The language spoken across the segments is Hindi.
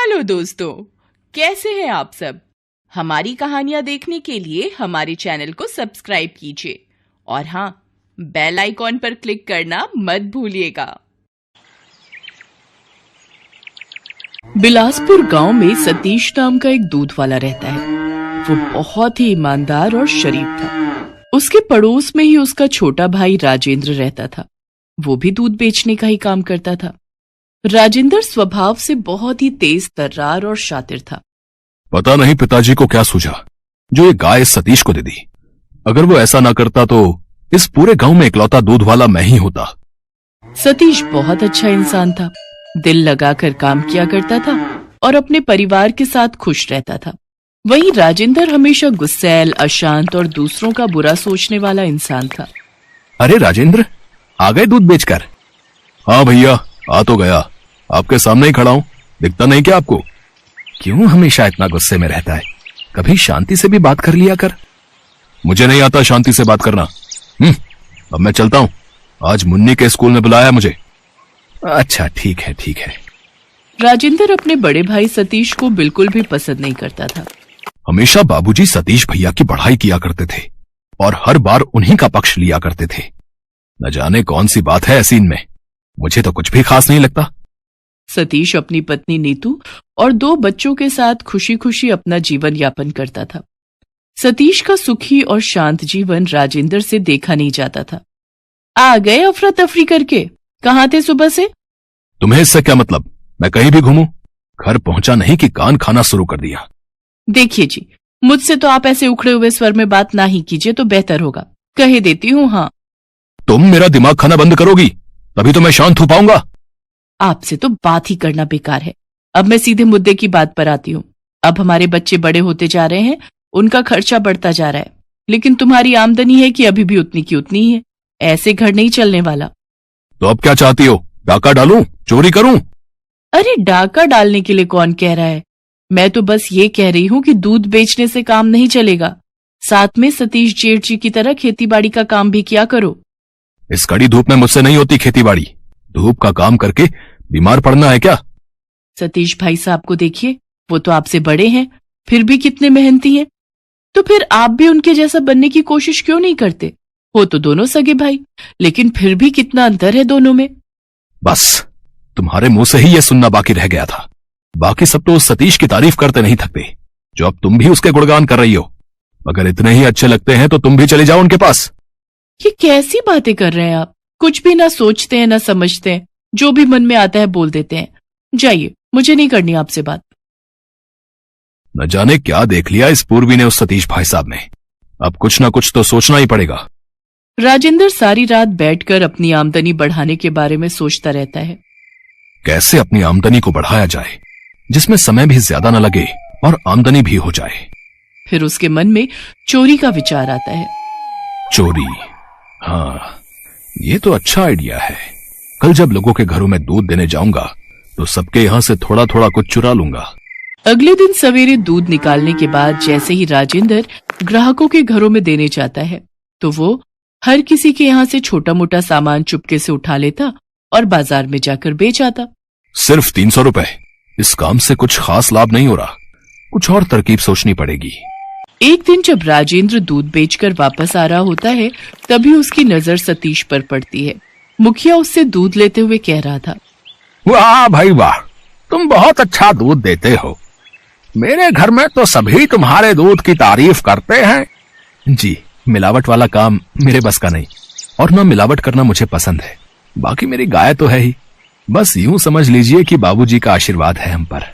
हेलो दोस्तों, कैसे हैं आप सब। हमारी कहानियां देखने के लिए हमारे चैनल को सब्सक्राइब कीजिए और हाँ, बेल आइकॉन पर क्लिक करना मत भूलिएगा। बिलासपुर गांव में सतीश नाम का एक दूध वाला रहता है। वो बहुत ही ईमानदार और शरीफ था। उसके पड़ोस में ही उसका छोटा भाई राजेंद्र रहता था। वो भी दूध बेचने का ही काम करता था। राजेंद्र स्वभाव से बहुत ही तेज तर्रार और शातिर था। पता नहीं पिताजी को क्या सूझा जो ये गाय सतीश को दे दी। अगर वो ऐसा ना करता तो इस पूरे गांव में इकलौता दूध वाला मैं ही होता। सतीश बहुत अच्छा इंसान था। दिल लगाकर काम किया करता था और अपने परिवार के साथ खुश रहता था। वहीं राजेंद्र हमेशा गुस्सैल, अशांत और दूसरों का बुरा सोचने वाला इंसान था। अरे राजेंद्र, आ गए दूध बेचकर? हाँ भैया, आ तो गया। आपके सामने ही खड़ा हूं, दिखता नहीं क्या आपको? क्यों हमेशा इतना गुस्से में रहता है? कभी शांति से भी बात कर लिया कर। मुझे नहीं आता शांति से बात करना। अब मैं चलता हूं, आज मुन्नी के स्कूल में बुलाया मुझे। अच्छा ठीक है ठीक है। राजेंद्र अपने बड़े भाई सतीश को बिल्कुल भी पसंद नहीं करता था। हमेशा बाबूजी सतीश भैया की बढ़ाई किया करते थे और हर बार उन्हीं का पक्ष लिया करते थे। न जाने कौन सी बात है ऐसी इनमें, मुझे तो कुछ भी खास नहीं लगता। सतीश अपनी पत्नी नीतू और 2 बच्चों के साथ खुशी खुशी अपना जीवन यापन करता था। सतीश का सुखी और शांत जीवन राजेंद्र से देखा नहीं जाता था। आ गए अफरा तफरी करके? कहाँ थे सुबह से? तुम्हें इससे क्या मतलब? मैं कहीं भी घूमूं, घर पहुंचा नहीं कि कान खाना शुरू कर दिया। देखिए जी, मुझसे तो आप ऐसे उखड़े हुए स्वर में बात ना ही कीजिए तो बेहतर होगा। कह देती हूँ। हाँ, तुम मेरा दिमाग खाना बंद करोगी तभी तो मैं शांत हो पाऊंगा। आपसे तो बात ही करना बेकार है। अब मैं सीधे मुद्दे की बात पर आती हूँ। अब हमारे बच्चे बड़े होते जा रहे हैं, उनका खर्चा बढ़ता जा रहा है, लेकिन तुम्हारी आमदनी है कि अभी भी उतनी की उतनी ही है। ऐसे घर नहीं चलने वाला। तो अब क्या चाहती हो? डाका डालूं? चोरी करूं? अरे डाका डालने के लिए कौन कह रहा है। मैं तो बस ये कह रही हूँ कि दूध बेचने से काम नहीं चलेगा। साथ में सतीश जेठ जी की तरह खेतीबाड़ी का काम भी किया करो। इस कड़ी धूप में मुझसे नहीं होती खेतीबाड़ी। धूप का काम करके बीमार पड़ना है क्या? सतीश भाई साहब को देखिए, वो तो आपसे बड़े हैं, फिर भी कितने मेहनती हैं। तो फिर आप भी उनके जैसा बनने की कोशिश क्यों नहीं करते? हो तो दोनों सगे भाई, लेकिन फिर भी कितना अंतर है दोनों में। बस तुम्हारे मुंह से ही यह सुनना बाकी रह गया था। बाकी सब तो उस सतीश की तारीफ करते नहीं थकते, जो अब तुम भी उसके गुणगान कर रही हो। अगर इतने ही अच्छे लगते हैं तो तुम भी चले जाओ उनके पास। ये कैसी बातें कर रहे हैं आप? कुछ भी ना सोचते हैं ना समझते हैं, जो भी मन में आता है बोल देते हैं। जाइए, मुझे नहीं करनी आपसे बात। न जाने क्या देख लिया इस पूर्वी ने उस सतीश भाई साहब में। अब कुछ ना कुछ तो सोचना ही पड़ेगा। राजेंद्र सारी रात बैठकर अपनी आमदनी बढ़ाने के बारे में सोचता रहता है। कैसे अपनी आमदनी को बढ़ाया जाए जिसमें समय भी ज्यादा न लगे और आमदनी भी हो जाए। फिर उसके मन में चोरी का विचार आता है। चोरी? हाँ, ये तो अच्छा आइडिया है। कल जब लोगों के घरों में दूध देने जाऊंगा तो सबके यहाँ से थोड़ा थोड़ा कुछ चुरा लूंगा। अगले दिन सवेरे दूध निकालने के बाद जैसे ही राजेंद्र ग्राहकों के घरों में देने जाता है तो वो हर किसी के यहाँ से छोटा मोटा सामान चुपके से उठा लेता और बाजार में जाकर बेच आता। सिर्फ 300 रुपए? इस काम से कुछ खास लाभ नहीं हो रहा। कुछ और तरकीब सोचनी पड़ेगी। एक दिन जब राजेंद्र दूध बेचकर वापस आ रहा होता है तभी उसकी नजर सतीश पर पड़ती है। मुखिया उससे दूध लेते हुए कह रहा था, वाह भाई वाह, तुम बहुत अच्छा दूध देते हो। मेरे घर में तो सभी तुम्हारे दूध की तारीफ करते हैं। जी, मिलावट वाला काम मेरे बस का नहीं, और न मिलावट करना मुझे पसंद है। बाकी मेरी गाय तो है ही। बस यूं समझ लीजिए कि बाबूजी का आशीर्वाद है हम पर।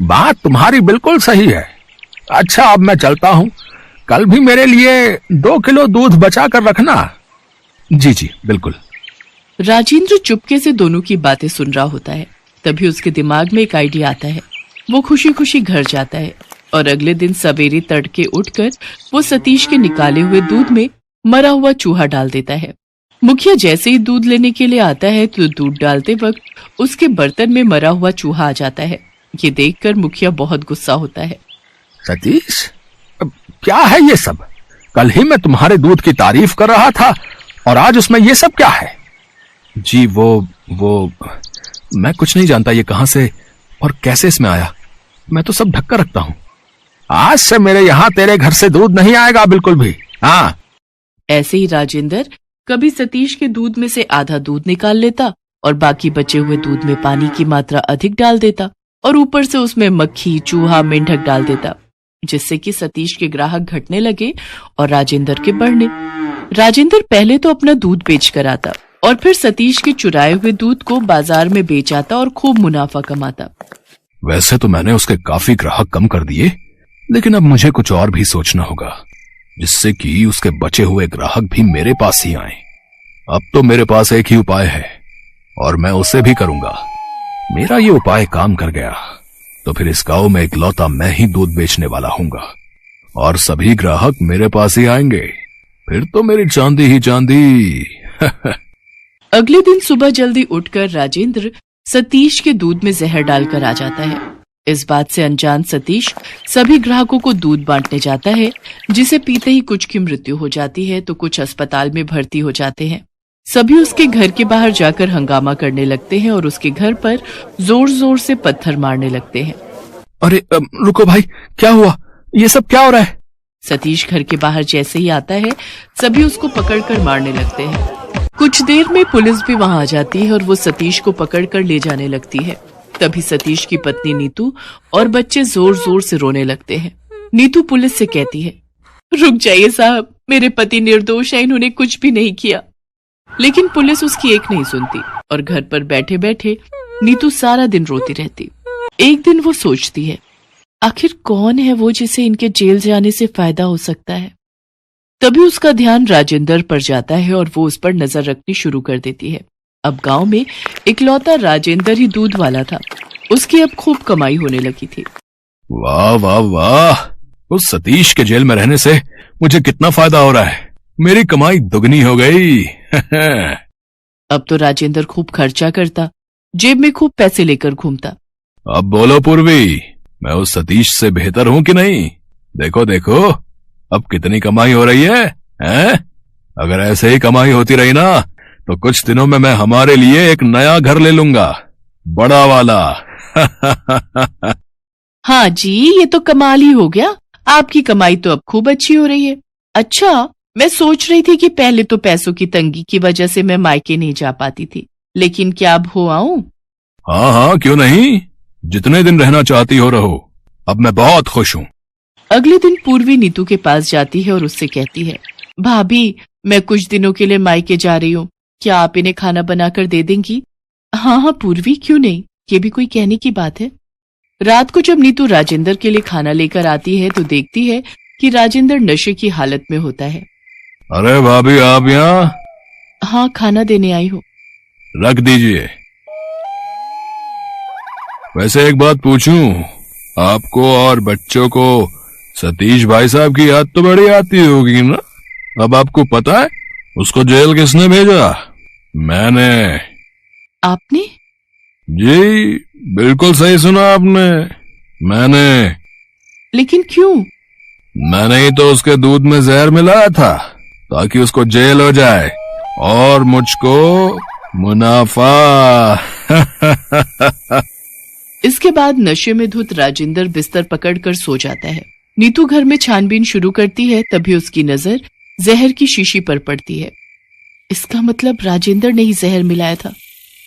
बात तुम्हारी बिल्कुल सही है। अच्छा, अब मैं चलता हूँ। कल भी मेरे लिए 2 किलो दूध बचा कर रखना। जी जी बिल्कुल। राजेंद्र चुपके से दोनों की बातें सुन रहा होता है। तभी उसके दिमाग में एक आइडिया आता है। वो खुशी खुशी घर जाता है और अगले दिन सवेरे तड़के उठकर वो सतीश के निकाले हुए दूध में मरा हुआ चूहा डाल देता है। मुखिया जैसे ही दूध लेने के लिए आता है तो दूध डालते वक्त उसके बर्तन में मरा हुआ चूहा आ जाता है। ये देखकर मुखिया बहुत गुस्सा होता है। सतीश, क्या है ये सब? कल ही मैं तुम्हारे दूध की तारीफ कर रहा था और आज उसमें ये सब क्या है? जी वो मैं कुछ नहीं जानता ये कहां से और कैसे इसमें आया। मैं तो सब ढक कर रखता हूँ। आज से मेरे यहाँ तेरे घर से दूध नहीं आएगा बिल्कुल भी। हाँ, ऐसे ही राजेंद्र कभी सतीश के दूध में से आधा दूध निकाल लेता और बाकी बचे हुए दूध में पानी की मात्रा अधिक डाल देता और ऊपर से उसमें मक्खी, चूहा, मेंढक डाल देता, जिससे कि सतीश के ग्राहक घटने लगे और राजेंद्र के बढ़ने। राजेंद्र पहले तो अपना दूध बेच कर आता और फिर सतीश के चुराए हुए दूध को बाजार में बेच आता और खूब मुनाफा कमाता। वैसे तो मैंने उसके काफी ग्राहक कम कर दिए, लेकिन अब मुझे कुछ और भी सोचना होगा, जिससे कि उसके बचे हुए ग्राहक भी मेरे पास ही आए। अब तो मेरे पास एक ही उपाय है और मैं उसे भी करूंगा। मेरा ये उपाय काम कर गया तो फिर इस गांव में इकलौता मैं ही दूध बेचने वाला हूंगा और सभी ग्राहक मेरे पास ही आएंगे। फिर तो मेरी चांदी ही चांदी। अगले दिन सुबह जल्दी उठकर राजेंद्र सतीश के दूध में जहर डालकर आ जाता है। इस बात से अनजान सतीश सभी ग्राहकों को दूध बांटने जाता है, जिसे पीते ही कुछ की मृत्यु हो जाती है तो कुछ अस्पताल में भर्ती हो जाते हैं। सभी उसके घर के बाहर जाकर हंगामा करने लगते हैं और उसके घर पर जोर जोर से पत्थर मारने लगते हैं। अरे रुको भाई, क्या हुआ? ये सब क्या हो रहा है? सतीश घर के बाहर जैसे ही आता है सभी उसको पकड़कर मारने लगते हैं। कुछ देर में पुलिस भी वहां आ जाती है और वो सतीश को पकड़कर ले जाने लगती है। तभी सतीश की पत्नी नीतू और बच्चे जोर जोर से रोने लगते हैं। नीतू पुलिस से कहती है, रुक जाइए साहब, मेरे पति निर्दोष है, इन्होंने कुछ भी नहीं किया। लेकिन पुलिस उसकी एक नहीं सुनती और घर पर बैठे बैठे नीतू सारा दिन रोती रहती। एक दिन वो सोचती है, आखिर कौन है वो जिसे इनके जेल जाने से फायदा हो सकता है। तभी उसका ध्यान राजेंद्र पर जाता है और वो उस पर नजर रखनी शुरू कर देती है। अब गांव में इकलौता राजेंद्र ही दूध वाला था। उसकी अब खूब कमाई होने लगी थी। वाह वाह वाह, उस सतीश के जेल में रहने से मुझे कितना फायदा हो रहा है। मेरी कमाई दुगनी हो गई। अब तो राजेंद्र खूब खर्चा करता, जेब में खूब पैसे लेकर घूमता। अब बोलो पूर्वी, मैं उस सतीश से बेहतर हूं कि नहीं? देखो देखो अब कितनी कमाई हो रही है, हैं? अगर ऐसे ही कमाई होती रही ना तो कुछ दिनों में मैं हमारे लिए एक नया घर ले लूंगा, बड़ा वाला। हाँ जी, ये तो कमाल ही हो गया। आपकी कमाई तो अब खूब अच्छी हो रही है। अच्छा, मैं सोच रही थी कि पहले तो पैसों की तंगी की वजह से मैं मायके नहीं जा पाती थी, लेकिन क्या अब हो आऊं? हाँ हाँ, क्यों नहीं, जितने दिन रहना चाहती हो रहो, अब मैं बहुत खुश हूँ। अगले दिन पूर्वी नीतू के पास जाती है और उससे कहती है, भाभी मैं कुछ दिनों के लिए मायके जा रही हूँ, क्या आप इन्हें खाना बनाकर दे देंगी? हाँ हाँ पूर्वी, क्यों नहीं, ये भी कोई कहने की बात है। रात को जब नीतू राजेंद्र के लिए खाना लेकर आती है तो देखती है कि राजेंद्र नशे की हालत में होता है। अरे भाभी, आप यहाँ? हाँ, खाना देने आई हूँ। रख दीजिए। वैसे एक बात पूछूं, आपको और बच्चों को सतीश भाई साहब की याद तो बड़ी आती होगी ना? अब आपको पता है उसको जेल किसने भेजा? मैंने। आपने? जी बिल्कुल सही सुना आपने, मैंने। लेकिन क्यों? मैंने ही तो उसके दूध में जहर मिलाया था ताकि उसको जेल हो जाए और मुझको मुनाफा। इसके बाद नशे में धुत राजेंद्र बिस्तर पकड़कर सो जाता है। नीतू घर में छानबीन शुरू करती है, तभी उसकी नजर जहर की शीशी पर पड़ती है। इसका मतलब राजेंद्र ने ही जहर मिलाया था।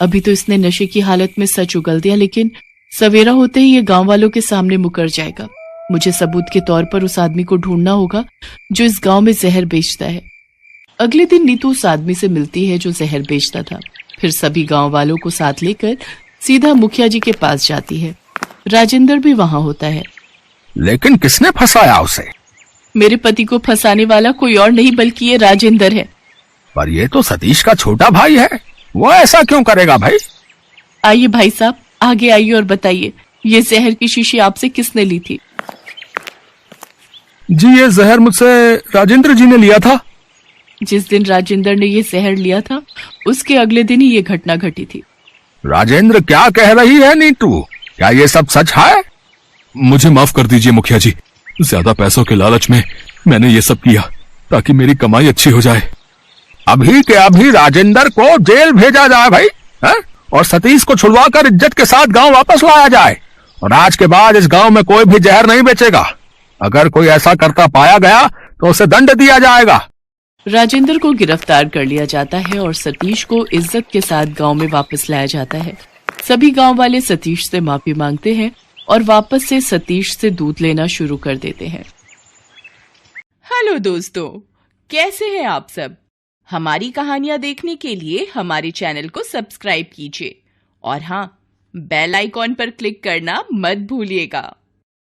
अभी तो इसने नशे की हालत में सच उगल दिया, लेकिन सवेरा होते ही ये गांव वालों के सामने मुकर जाएगा। मुझे सबूत के तौर पर उस आदमी को ढूंढना होगा जो इस गांव में जहर बेचता है। अगले दिन नीतू उस आदमी से मिलती है जो जहर बेचता था। फिर सभी गांव वालों को साथ लेकर सीधा मुखिया जी के पास जाती है। राजेंद्र भी वहां होता है। लेकिन किसने फंसाया उसे? मेरे पति को फंसाने वाला कोई और नहीं बल्कि ये राजेंद्र है। पर ये तो सतीश का छोटा भाई है, वो ऐसा क्यों करेगा भाई? आइए भाई साहब, आगे आइए और बताइए, ये जहर की शीशी आपसे किसने ली थी? जी ये जहर मुझसे राजेंद्र जी ने लिया था। जिस दिन राजेंद्र ने ये जहर लिया था उसके अगले दिन ही ये घटना घटी थी। राजेंद्र क्या कह रही है नीतू? क्या ये सब सच है? मुझे माफ कर दीजिए मुखिया जी, ज्यादा पैसों के लालच में मैंने ये सब किया ताकि मेरी कमाई अच्छी हो जाए। अभी के अभी राजेंद्र को जेल भेजा जाए भाई, है? और सतीश को छुड़वाकर इज्जत के साथ गांव वापस लाया जाए और आज के बाद इस गांव में कोई भी जहर नहीं बेचेगा। अगर कोई ऐसा करता पाया गया तो उसे दंड दिया जाएगा। राजेंद्र को गिरफ्तार कर लिया जाता है और सतीश को इज्जत के साथ गांव में वापस लाया जाता है। सभी गांव वाले सतीश से माफी मांगते हैं और वापस से सतीश से दूध लेना शुरू कर देते हैं। हेलो दोस्तों, कैसे हैं आप सब? हमारी कहानियां देखने के लिए हमारे चैनल को सब्सक्राइब कीजिए और हाँ, बेल आइकॉन पर क्लिक करना मत भूलिएगा।